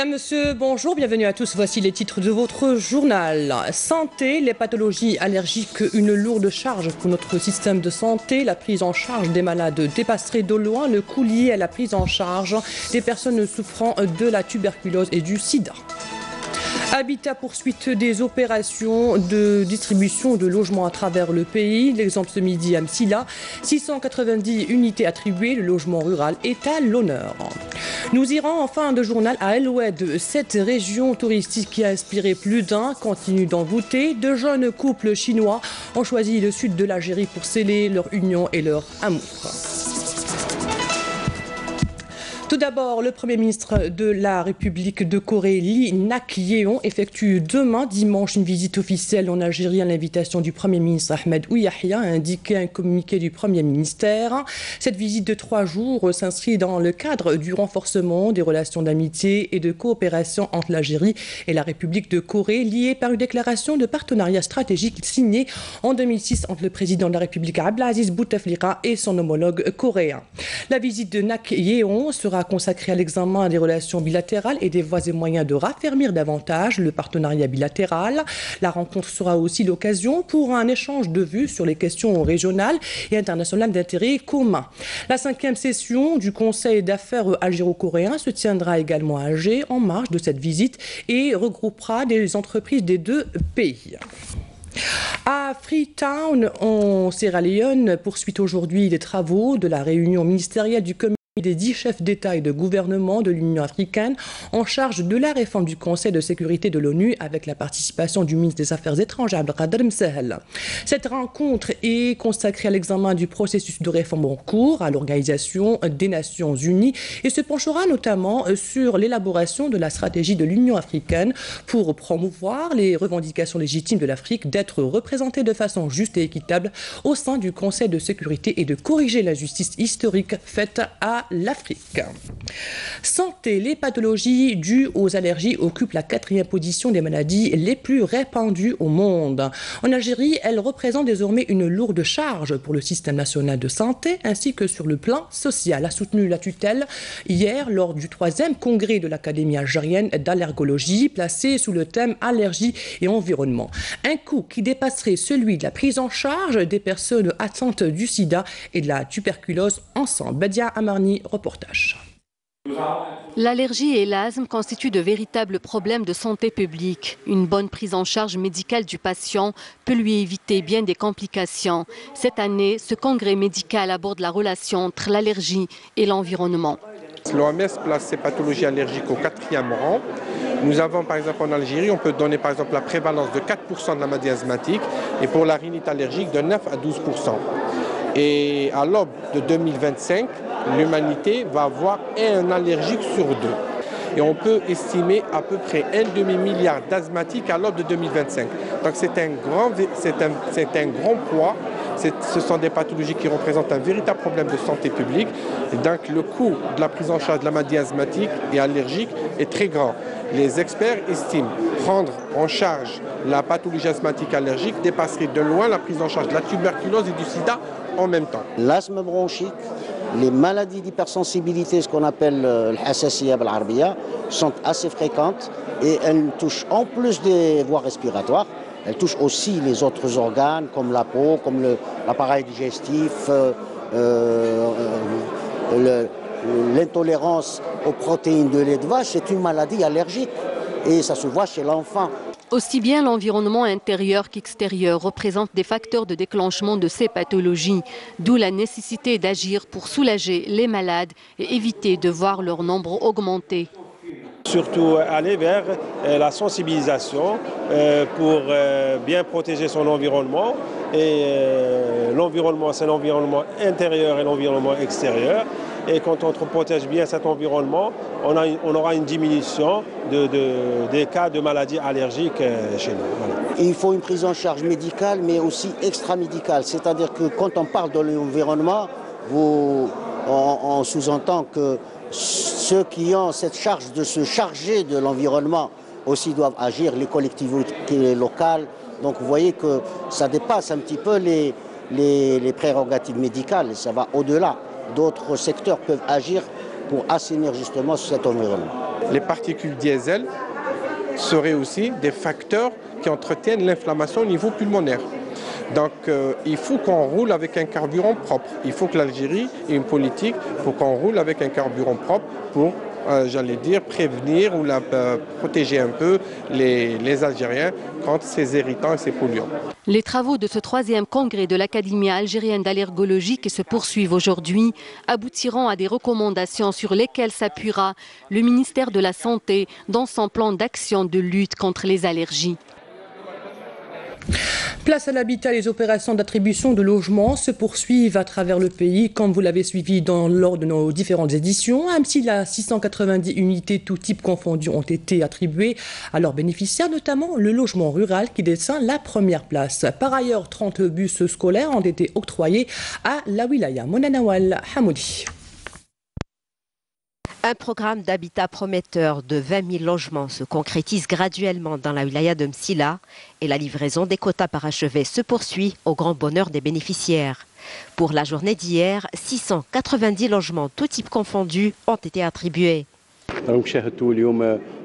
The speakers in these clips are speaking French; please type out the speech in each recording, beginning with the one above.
Madame, Monsieur, bonjour, bienvenue à tous. Voici les titres de votre journal. Santé, les pathologies allergiques, une lourde charge pour notre système de santé. La prise en charge des malades dépasserait de loin le coût lié à la prise en charge des personnes souffrant de la tuberculose et du sida. Habitat poursuite des opérations de distribution de logements à travers le pays. L'exemple ce midi à Msila, 690 unités attribuées, le logement rural est à l'honneur. Nous irons en fin de journal à El Oued. Cette région touristique qui a inspiré plus d'un continue d'envoûter. De jeunes couples chinois ont choisi le sud de l'Algérie pour sceller leur union et leur amour. Tout d'abord, le Premier ministre de la République de Corée, Lee Nak-yeon, effectue demain, dimanche, une visite officielle en Algérie à l'invitation du Premier ministre Ahmed Ouyahia, a indiqué un communiqué du Premier ministère. Cette visite de 3 jours s'inscrit dans le cadre du renforcement des relations d'amitié et de coopération entre l'Algérie et la République de Corée, liée par une déclaration de partenariat stratégique signée en 2006 entre le président de la République Abdelaziz Bouteflika et son homologue coréen. La visite de Nak-yeon sera consacré à l'examen des relations bilatérales et des voies et moyens de raffermir davantage le partenariat bilatéral. La rencontre sera aussi l'occasion pour un échange de vues sur les questions régionales et internationales d'intérêt commun. La 5e session du Conseil d'affaires algéro-coréen se tiendra également à Alger en marge de cette visite et regroupera des entreprises des deux pays. À Freetown, en Sierra Leone, poursuit aujourd'hui les travaux de la réunion ministérielle du comité des 10 chefs d'État et de gouvernement de l'Union africaine en charge de la réforme du Conseil de sécurité de l'ONU avec la participation du ministre des Affaires étrangères Abdelkader Msahel. Cette rencontre est consacrée à l'examen du processus de réforme en cours à l'Organisation des Nations Unies et se penchera notamment sur l'élaboration de la stratégie de l'Union africaine pour promouvoir les revendications légitimes de l'Afrique d'être représentée de façon juste et équitable au sein du Conseil de sécurité et de corriger l'injustice historique faite à l'Afrique. Santé, les pathologies dues aux allergies occupent la 4e position des maladies les plus répandues au monde. En Algérie, elles représentent désormais une lourde charge pour le système national de santé ainsi que sur le plan social, a soutenu la tutelle hier lors du 3e congrès de l'Académie algérienne d'allergologie placé sous le thème allergie et environnement. Un coût qui dépasserait celui de la prise en charge des personnes atteintes du sida et de la tuberculose ensemble. Badia Amarni, reportage. L'allergie et l'asthme constituent de véritables problèmes de santé publique. Une bonne prise en charge médicale du patient peut lui éviter bien des complications. Cette année, ce congrès médical aborde la relation entre l'allergie et l'environnement. L'OMS place ces pathologies allergiques au 4e rang. Nous avons par exemple en Algérie, on peut donner par exemple la prévalence de 4% de la maladie asthmatique et pour la rhinite allergique de 9 à 12%. Et à l'aube de 2025, l'humanité va avoir un allergique sur 2. Et on peut estimer à peu près un demi-milliard d'asthmatiques à l'aube de 2025. Donc c'est un grand poids. Ce sont des pathologies qui représentent un véritable problème de santé publique. Et donc le coût de la prise en charge de la maladie asthmatique et allergique est très grand. Les experts estiment prendre en charge la pathologie asthmatique allergique dépasserait de loin la prise en charge de la tuberculose et du sida en même temps. L'asthme bronchique, les maladies d'hypersensibilité, ce qu'on appelle l'hassasiyya bil-arabiyya, sont assez fréquentes et elles touchent en plus des voies respiratoires, elles touchent aussi les autres organes comme la peau, comme l'appareil digestif, l'intolérance aux protéines de lait de vache. C'est une maladie allergique et ça se voit chez l'enfant. Aussi bien l'environnement intérieur qu'extérieur représentent des facteurs de déclenchement de ces pathologies, d'où la nécessité d'agir pour soulager les malades et éviter de voir leur nombre augmenter. Surtout aller vers la sensibilisation pour bien protéger son environnement. Et l'environnement, c'est l'environnement intérieur et l'environnement extérieur. Et quand on protège bien cet environnement, on aura une diminution des cas de maladies allergiques chez nous. Voilà. Il faut une prise en charge médicale, mais aussi extra-médicale. C'est-à-dire que quand on parle de l'environnement, on sous-entend que ceux qui ont cette charge de se charger de l'environnement aussi doivent agir, les collectivités locales. Donc vous voyez que ça dépasse un petit peu les prérogatives médicales et ça va au-delà. D'autres secteurs peuvent agir pour assainir justement cet environnement. les particules diesel seraient aussi des facteurs qui entretiennent l'inflammation au niveau pulmonaire. Donc il faut qu'on roule avec un carburant propre. Il faut que l'Algérie ait une politique pour qu'on roule avec un carburant propre pour, j'allais dire, prévenir ou protéger un peu les Algériens contre ces irritants et ces polluants. Les travaux de ce 3e congrès de l'Académie algérienne d'allergologie qui se poursuivent aujourd'hui aboutiront à des recommandations sur lesquelles s'appuiera le ministère de la Santé dans son plan d'action de lutte contre les allergies. Place à l'habitat, les opérations d'attribution de logements se poursuivent à travers le pays, comme vous l'avez suivi lors de nos différentes éditions. À Msila, 690 unités, tout type confondus, ont été attribuées à leurs bénéficiaires, notamment le logement rural qui détient la première place. Par ailleurs, 30 bus scolaires ont été octroyés à la wilaya. Monanawal Hamoudi. Un programme d'habitat prometteur de 20 000 logements se concrétise graduellement dans la wilaya de Msila et la livraison des quotas parachevés se poursuit au grand bonheur des bénéficiaires. Pour la journée d'hier, 690 logements, tous types confondus, ont été attribués.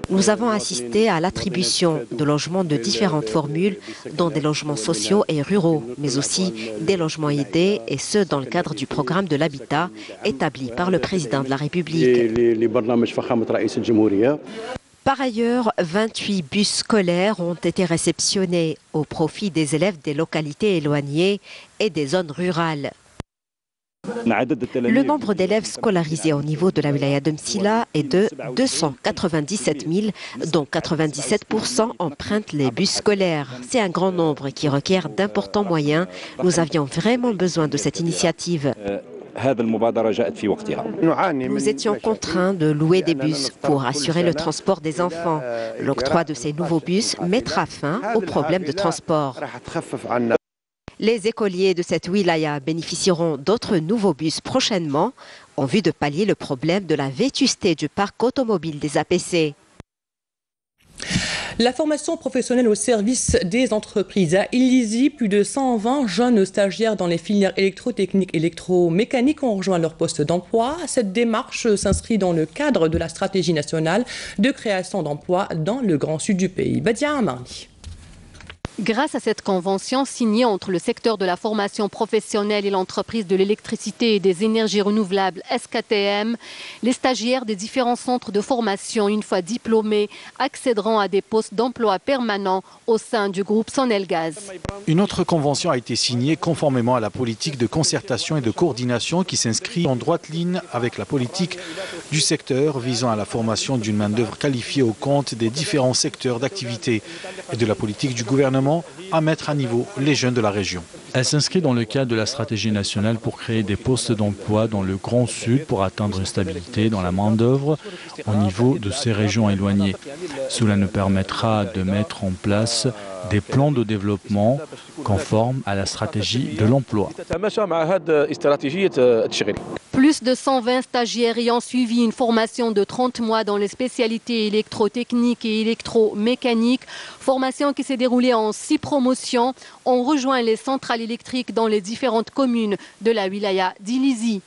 Nous avons assisté à l'attribution de logements de différentes formules, dont des logements sociaux et ruraux, mais aussi des logements aidés, et ce dans le cadre du programme de l'habitat établi par le président de la République. Par ailleurs, 28 bus scolaires ont été réceptionnés au profit des élèves des localités éloignées et des zones rurales. Le nombre d'élèves scolarisés au niveau de la wilaya de Msila est de 297 000, dont 97% empruntent les bus scolaires. C'est un grand nombre qui requiert d'importants moyens. Nous avions vraiment besoin de cette initiative. Nous étions contraints de louer des bus pour assurer le transport des enfants. L'octroi de ces nouveaux bus mettra fin aux problèmes de transport. Les écoliers de cette wilaya bénéficieront d'autres nouveaux bus prochainement en vue de pallier le problème de la vétusté du parc automobile des APC. La formation professionnelle au service des entreprises à Illizi, plus de 120 jeunes stagiaires dans les filières électrotechniques et électromécaniques ont rejoint leur poste d'emploi. Cette démarche s'inscrit dans le cadre de la stratégie nationale de création d'emplois dans le Grand Sud du pays. Badia Amarni. Grâce à cette convention signée entre le secteur de la formation professionnelle et l'entreprise de l'électricité et des énergies renouvelables SKTM, les stagiaires des différents centres de formation, une fois diplômés, accéderont à des postes d'emploi permanents au sein du groupe Sonelgaz. Une autre convention a été signée conformément à la politique de concertation et de coordination qui s'inscrit en droite ligne avec la politique du secteur visant à la formation d'une main-d'œuvre qualifiée au compte des différents secteurs d'activité et de la politique du gouvernement à mettre à niveau les jeunes de la région. Elle s'inscrit dans le cadre de la stratégie nationale pour créer des postes d'emploi dans le Grand Sud pour atteindre une stabilité dans la main-d'œuvre au niveau de ces régions éloignées. Cela nous permettra de mettre en place des plans de développement conformes à la stratégie de l'emploi. Plus de 120 stagiaires ayant suivi une formation de 30 mois dans les spécialités électrotechniques et électromécaniques, formation qui s'est déroulée en 6 promotions, ont rejoint les centrales électriques dans les différentes communes de la wilaya d'Illizi.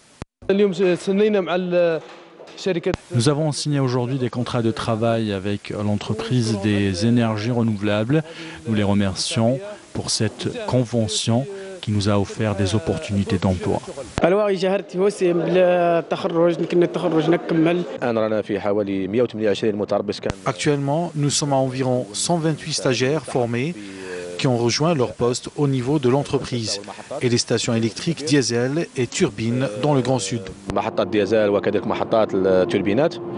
Nous avons signé aujourd'hui des contrats de travail avec l'entreprise des énergies renouvelables. Nous les remercions pour cette convention qui nous a offert des opportunités d'emploi. Actuellement, nous sommes à environ 128 stagiaires formés qui ont rejoint leur poste au niveau de l'entreprise et les stations électriques diesel et turbines dans le Grand Sud.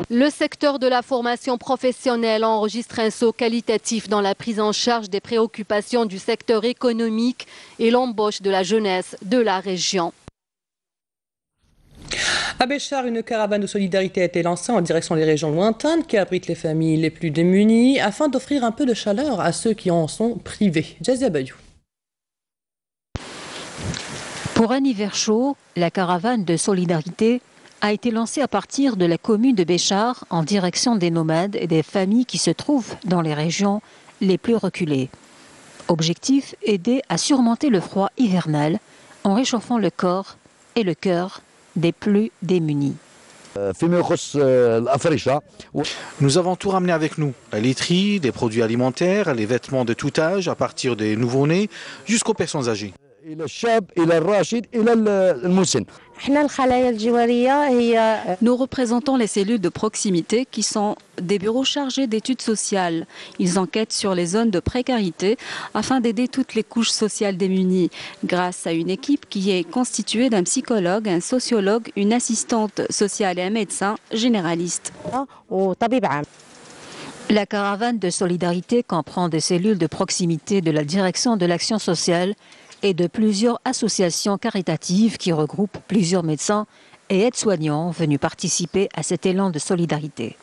Le secteur de la formation professionnelle enregistre un saut qualitatif dans la prise en charge des préoccupations du secteur économique et l'embauche de la jeunesse de la région. À Béchar, une caravane de solidarité a été lancée en direction des régions lointaines qui abritent les familles les plus démunies afin d'offrir un peu de chaleur à ceux qui en sont privés. Jazia Bayou. Pour un hiver chaud, la caravane de solidarité a été lancée à partir de la commune de Béchar en direction des nomades et des familles qui se trouvent dans les régions les plus reculées. Objectif, aider à surmonter le froid hivernal en réchauffant le corps et le cœur des plus démunis. Nous avons tout ramené avec nous. La laiterie, des produits alimentaires, les vêtements de tout âge, à partir des nouveau-nés jusqu'aux personnes âgées. Nous représentons les cellules de proximité qui sont des bureaux chargés d'études sociales. Ils enquêtent sur les zones de précarité afin d'aider toutes les couches sociales démunies grâce à une équipe qui est constituée d'un psychologue, un sociologue, une assistante sociale et un médecin généraliste. La caravane de solidarité comprend des cellules de proximité de la direction de l'action sociale et de plusieurs associations caritatives qui regroupent plusieurs médecins et aides-soignants venus participer à cet élan de solidarité.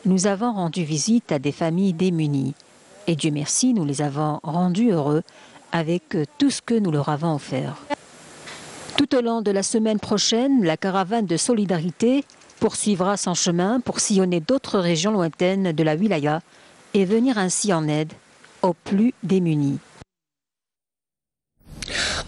Nous avons rendu visite à des familles démunies. Et Dieu merci, nous les avons rendus heureux avec tout ce que nous leur avons offert. Tout au long de la semaine prochaine, la caravane de solidarité poursuivra son chemin pour sillonner d'autres régions lointaines de la wilaya et venir ainsi en aide aux plus démunis.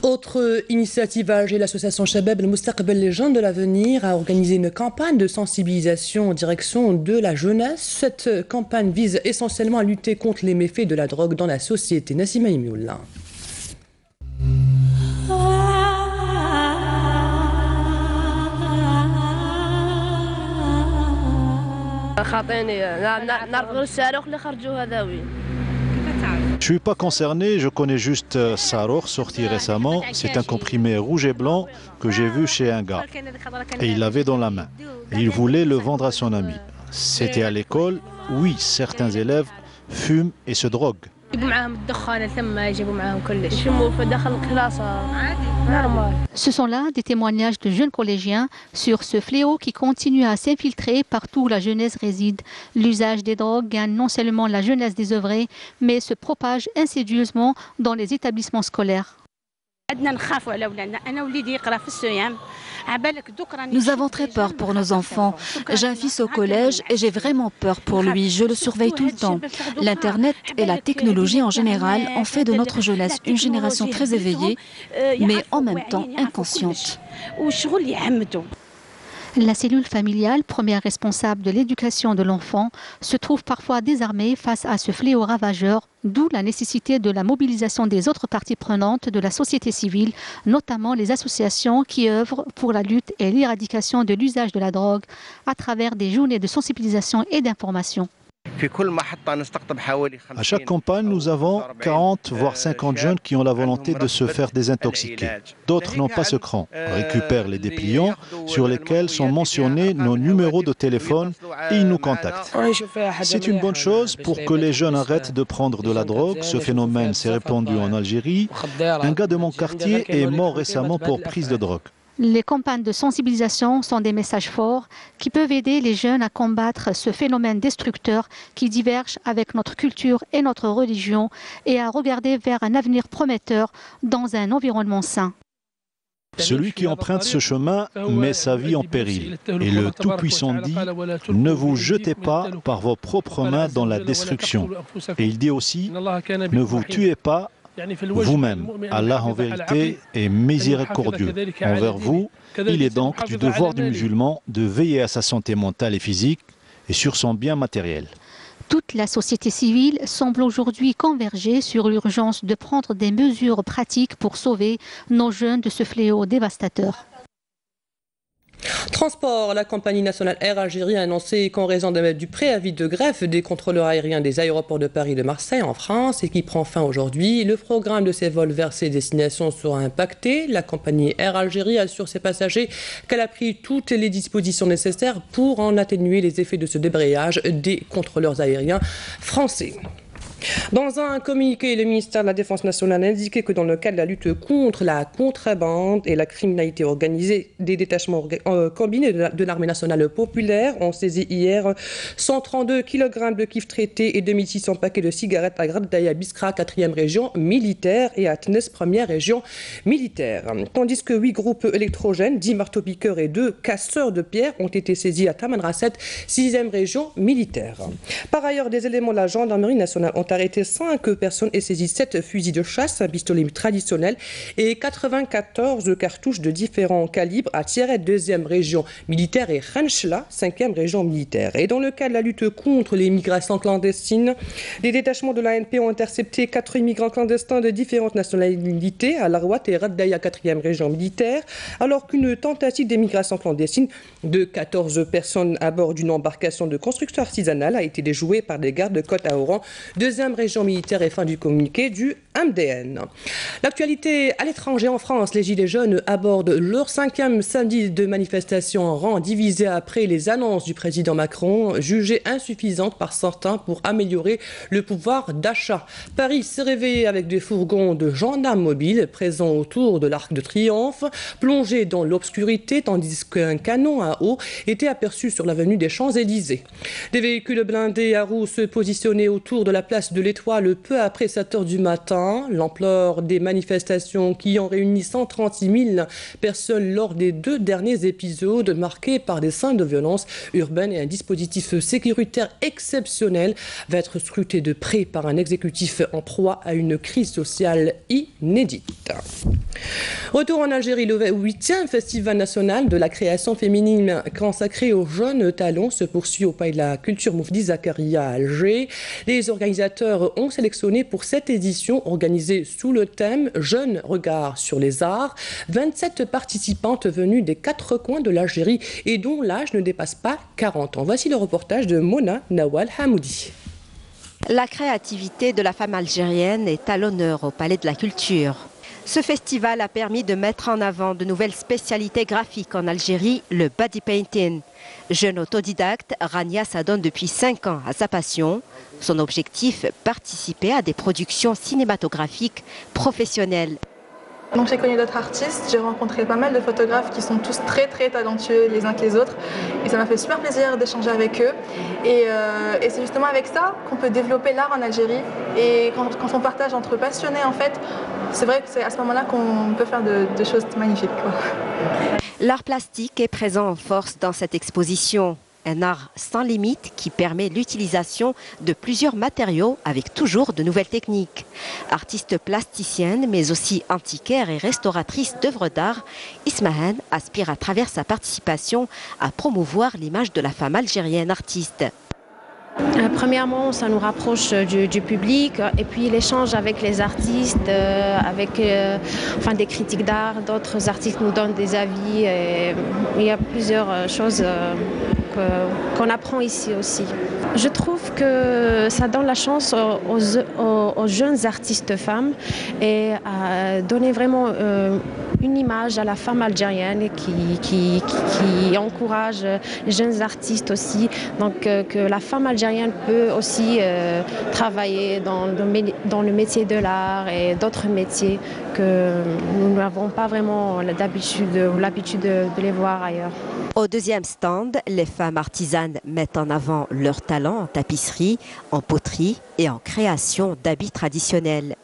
Autre initiative à Alger, l'association Shabab El Moustaqbel, les jeunes de l'avenir, a organisé une campagne de sensibilisation en direction de la jeunesse. Cette campagne vise essentiellement à lutter contre les méfaits de la drogue dans la société. Nassima Imioula. Je ne suis pas concerné, je connais juste Sarour, sorti récemment. C'est un comprimé rouge et blanc que j'ai vu chez un gars. Et il l'avait dans la main. Et il voulait le vendre à son ami. C'était à l'école. Oui, certains élèves fument et se droguent. Ce sont là des témoignages de jeunes collégiens sur ce fléau qui continue à s'infiltrer partout où la jeunesse réside. L'usage des drogues gagne non seulement la jeunesse désœuvrée, mais se propage insidieusement dans les établissements scolaires. Nous avons très peur pour nos enfants. J'ai un fils au collège et j'ai vraiment peur pour lui. Je le surveille tout le temps. L'Internet et la technologie en général ont fait de notre jeunesse une génération très éveillée, mais en même temps inconsciente. La cellule familiale, première responsable de l'éducation de l'enfant, se trouve parfois désarmée face à ce fléau ravageur, d'où la nécessité de la mobilisation des autres parties prenantes de la société civile, notamment les associations qui œuvrent pour la lutte et l'éradication de l'usage de la drogue à travers des journées de sensibilisation et d'information. À chaque campagne, nous avons 40 voire 50 jeunes qui ont la volonté de se faire désintoxiquer. D'autres n'ont pas ce cran, récupèrent les dépliants sur lesquels sont mentionnés nos numéros de téléphone et ils nous contactent. C'est une bonne chose pour que les jeunes arrêtent de prendre de la drogue. Ce phénomène s'est répandu en Algérie. Un gars de mon quartier est mort récemment pour prise de drogue. Les campagnes de sensibilisation sont des messages forts qui peuvent aider les jeunes à combattre ce phénomène destructeur qui diverge avec notre culture et notre religion et à regarder vers un avenir prometteur dans un environnement sain. Celui qui emprunte ce chemin met sa vie en péril. Et le Tout-Puissant dit « Ne vous jetez pas par vos propres mains dans la destruction ». Et il dit aussi « Ne vous tuez pas vous-même. Allah en vérité est miséricordieux envers vous. Il est donc du devoir du musulman de veiller à sa santé mentale et physique et sur son bien matériel. Toute la société civile semble aujourd'hui converger sur l'urgence de prendre des mesures pratiques pour sauver nos jeunes de ce fléau dévastateur. Transport, la compagnie nationale Air Algérie a annoncé qu'en raison du préavis de greffe des contrôleurs aériens des aéroports de Paris et de Marseille en France et qui prend fin aujourd'hui, le programme de ces vols vers ces destinations sera impacté. La compagnie Air Algérie assure ses passagers qu'elle a pris toutes les dispositions nécessaires pour en atténuer les effets de ce débrayage des contrôleurs aériens français. Dans un communiqué, le ministère de la Défense nationale a indiqué que dans le cadre de la lutte contre la contrebande et la criminalité organisée, des détachements combinés de l'armée nationale populaire ont saisi hier 132 kg de kif traités et 2600 paquets de cigarettes à Graddaïa Biskra, 4e région militaire, et à Tnes, 1e région militaire. Tandis que 8 groupes électrogènes, 10 marteaux-piqueurs et 2 casseurs de pierres ont été saisis à Tamanrasset, 6e région militaire. Par ailleurs, des éléments de la gendarmerie nationale ont arrêté 5 personnes et saisi 7 fusils de chasse, un pistolet traditionnel et 94 cartouches de différents calibres à Tiret, 2e région militaire, et Khanchla, 5e région militaire. Et dans le cadre de la lutte contre les migrations clandestines, les détachements de l'ANP ont intercepté 4 immigrants clandestins de différentes nationalités à Larouat et Raddaïa, 4e région militaire, alors qu'une tentative d'émigration clandestine de 14 personnes à bord d'une embarcation de construction artisanale a été déjouée par des gardes-côtes à Oran, 2e région militaire, et fin du communiqué du MDN. L'actualité à l'étranger, en France, les Gilets jaunes abordent leur 5e samedi de manifestation en rang divisé après les annonces du président Macron, jugées insuffisantes par certains pour améliorer le pouvoir d'achat. Paris s'est réveillé avec des fourgons de gendarmes mobiles présents autour de l'Arc de Triomphe, plongés dans l'obscurité, tandis qu'un canon à eau était aperçu sur l'avenue des Champs-Élysées. Des véhicules blindés à roues se positionnaient autour de la place de l'Étoile peu après 7 h du matin. L'ampleur des manifestations qui ont réuni 136 000 personnes lors des 2 derniers épisodes marqués par des scènes de violence urbaine et un dispositif sécuritaire exceptionnel va être scruté de près par un exécutif en proie à une crise sociale inédite. Retour en Algérie, le 8e festival national de la création féminine consacré aux jeunes talents se poursuit au Palais de la Culture Moufdi Zakaria à Alger. Les organisateurs ont sélectionné pour cette édition, organisée sous le thème « Jeunes regards sur les arts », 27 participantes venues des 4 coins de l'Algérie et dont l'âge ne dépasse pas 40 ans. Voici le reportage de Mona Nawal Hamoudi. La créativité de la femme algérienne est à l'honneur au Palais de la Culture. Ce festival a permis de mettre en avant de nouvelles spécialités graphiques en Algérie, le body painting. Jeune autodidacte, Rania s'adonne depuis 5 ans à sa passion. Son objectif, participer à des productions cinématographiques professionnelles. Donc j'ai connu d'autres artistes, j'ai rencontré pas mal de photographes qui sont tous très talentueux les uns que les autres, et ça m'a fait super plaisir d'échanger avec eux, et c'est justement avec ça qu'on peut développer l'art en Algérie, et quand on partage entre passionnés en fait, c'est vrai que c'est à ce moment-là qu'on peut faire de choses magnifiques, quoi. L'art plastique est présent en force dans cette exposition. Un art sans limite qui permet l'utilisation de plusieurs matériaux avec toujours de nouvelles techniques. Artiste plasticienne, mais aussi antiquaire et restauratrice d'œuvres d'art, Ismahan aspire à travers sa participation à promouvoir l'image de la femme algérienne artiste. Premièrement, ça nous rapproche du public, et puis l'échange avec les artistes, avec des critiques d'art, d'autres artistes nous donnent des avis, et il y a plusieurs choses qu'on apprend ici aussi. Je trouve que ça donne la chance aux jeunes artistes femmes et à donner vraiment une image à la femme algérienne qui encourage les jeunes artistes aussi. Donc que la femme algérienne peut aussi travailler dans le métier de l'art et d'autres métiers que nous n'avons pas vraiment l'habitude de les voir ailleurs. Au deuxième stand, les femmes artisanes mettent en avant leur talent en tapisserie, en poterie et en création d'habits traditionnels.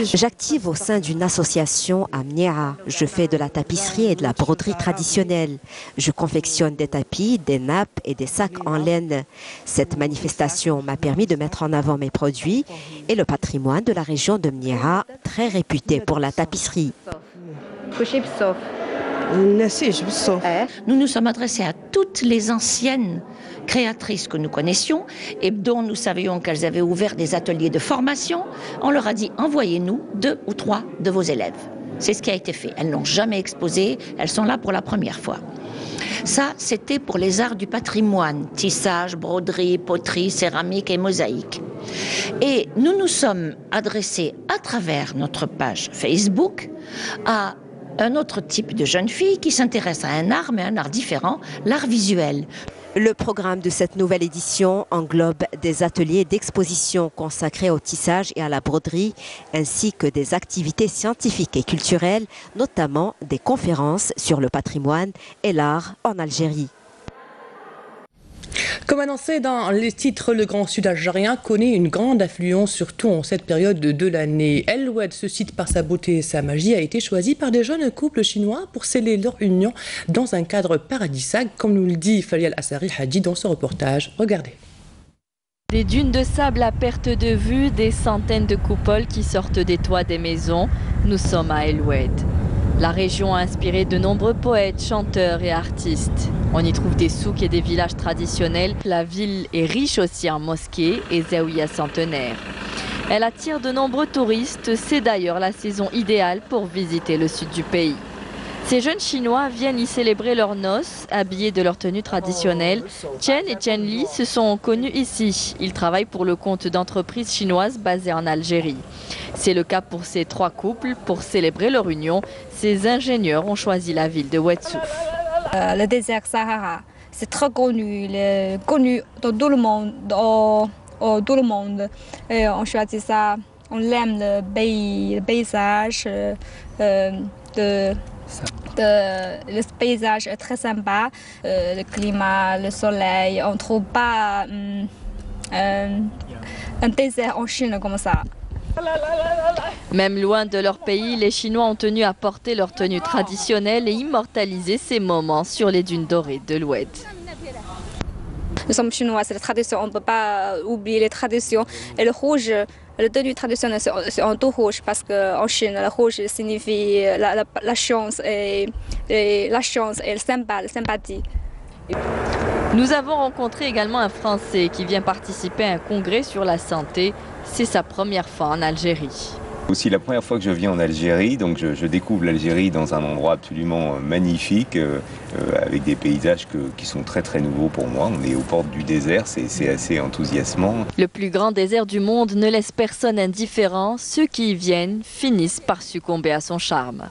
J'active au sein d'une association à Mniara. Je fais de la tapisserie et de la broderie traditionnelle. Je confectionne des tapis, des nappes et des sacs en laine. Cette manifestation m'a permis de mettre en avant mes produits et le patrimoine de la région de Mniara, très réputé pour la tapisserie. Nous nous sommes adressés à toutes les anciennes créatrices que nous connaissions et dont nous savions qu'elles avaient ouvert des ateliers de formation. On leur a dit, envoyez-nous 2 ou 3 de vos élèves. C'est ce qui a été fait. Elles n'ont jamais exposé, elles sont là pour la première fois. Ça, c'était pour les arts du patrimoine, tissage, broderie, poterie, céramique et mosaïque. Et nous nous sommes adressés à travers notre page Facebook à un autre type de jeune fille qui s'intéresse à un art, mais un art différent, l'art visuel. Le programme de cette nouvelle édition englobe des ateliers d'exposition consacrés au tissage et à la broderie, ainsi que des activités scientifiques et culturelles, notamment des conférences sur le patrimoine et l'art en Algérie. Comme annoncé dans les titres, le Grand Sud algérien connaît une grande affluence, surtout en cette période de l'année. El Oued, ce site par sa beauté et sa magie, a été choisi par des jeunes couples chinois pour sceller leur union dans un cadre paradisiaque, comme nous le dit Farial Assari Hadji dans ce reportage. Regardez. Des dunes de sable à perte de vue, des centaines de coupoles qui sortent des toits des maisons. Nous sommes à El Oued. La région a inspiré de nombreux poètes, chanteurs et artistes. On y trouve des souks et des villages traditionnels. La ville est riche aussi en mosquées et zaouïas centenaires. Elle attire de nombreux touristes. C'est d'ailleurs la saison idéale pour visiter le sud du pays. Ces jeunes Chinois viennent y célébrer leurs noces, habillés de leur tenue traditionnelle. Chen et Chen Li se sont connus ici. Ils travaillent pour le compte d'entreprises chinoises basées en Algérie. C'est le cas pour ces trois couples. Pour célébrer leur union, ces ingénieurs ont choisi la ville de Oued Souf. Le désert Sahara, c'est très connu, connu dans tout le monde. Tout le monde. Et on choisit ça, on aime le paysage, le paysage est très sympa, le climat, le soleil, on ne trouve pas un désert en Chine comme ça. Même loin de leur pays, les Chinois ont tenu à porter leur tenue traditionnelle et immortaliser ces moments sur les dunes dorées de l'Oued. Nous sommes chinois, c'est la tradition, on ne peut pas oublier les traditions. Et le rouge, la tenue traditionnelle, c'est en tout rouge parce qu'en Chine, le rouge signifie la chance et la sympathie. Nous avons rencontré également un Français qui vient participer à un congrès sur la santé. C'est sa première fois en Algérie. Aussi la première fois que je viens en Algérie, donc je découvre l'Algérie dans un endroit absolument magnifique, avec des paysages qui sont très très nouveaux pour moi. On est aux portes du désert, c'est assez enthousiasmant. Le plus grand désert du monde ne laisse personne indifférent. Ceux qui y viennent finissent par succomber à son charme.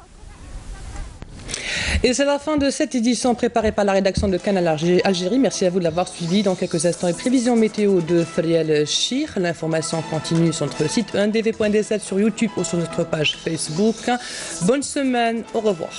Et c'est la fin de cette édition préparée par la rédaction de Canal Algérie. Merci à vous de l'avoir suivi. Dans quelques instants, les prévisions météo de Farial Chir. L'information continue sur notre site 1dv.dz, sur YouTube ou sur notre page Facebook. Bonne semaine, au revoir.